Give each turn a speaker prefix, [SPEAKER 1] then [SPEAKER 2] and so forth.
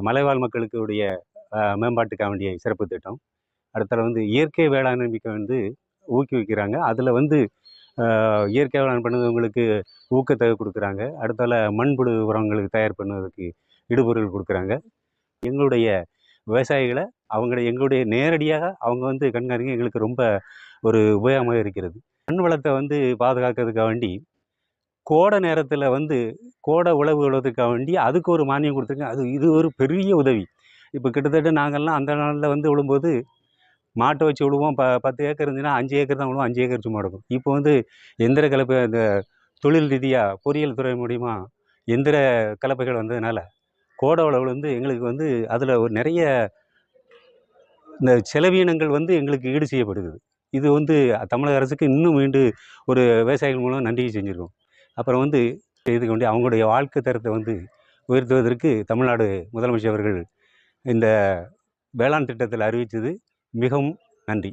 [SPEAKER 1] மலைவாழ் மக்களுக்கு உடைய மேம்பாட்டுக்காக வேண்டிய சிறப்பு திட்டம். அடுத்தது வந்து இயற்கை வேளாண்மைக்கு வந்து ஊக்குவிக்கிறாங்க. அதில் வந்து இயற்கை வேளாண் பண்ணுறவங்களுக்கு ஊக்கத்தொகை கொடுக்குறாங்க. அடுத்தால மண்புழு உரங்களுக்கு தயார் பண்ணுவதற்கு இடுபொருள் கொடுக்குறாங்க. எங்களுடைய விவசாயிகளை எங்களுடைய நேரடியாக அவங்க வந்து கண்காணிக்க எங்களுக்கு ரொம்ப ஒரு உபயோகமாக இருக்கிறது. மண் வளத்தை வந்து பாதுகாக்கிறதுக்காக வேண்டி கோடை நேரத்தில் வந்து கோடை உழவு உழுவதற்காக வேண்டி அதுக்கு ஒரு மானியம் கொடுத்துருக்காங்க. இது ஒரு பெரிய உதவி. இப்போ கிட்டத்தட்ட நாங்கள்லாம் அந்த நாளில் வந்து உழும்போது மாட்டை வச்சு விழுவோம். 10 ஏக்கர் இருந்துச்சுன்னா 5 ஏக்கர் தான் விழுவோம். 5 ஏக்கர் சும்மா இருக்கும். இப்போ வந்து எந்திர கலப்பை இந்த தொழில் ரீதியாக பொறியியல் துறை மூலிமா எந்திர கலப்பைகள் வந்ததுனால கோடை உழவு வந்து எங்களுக்கு வந்து அதில் ஒரு நிறைய இந்த செலவீனங்கள் வந்து எங்களுக்கு ஈடு செய்யப்படுது. இது வந்து தமிழக அரசுக்கு இன்னும் ஒரு விவசாயிகள் மூலம் நன்றி செஞ்சுருக்கோம். அப்புறம் வந்து இதுக்கு வேண்டி அவங்களுடைய வாழ்க்கை தரத்தை வந்து உயர்த்துவதற்கு தமிழ்நாடு முதலமைச்சர் அவர்கள் இந்த வேளாண் திட்டத்தில் அறிவித்தது மிகவும் நன்றி.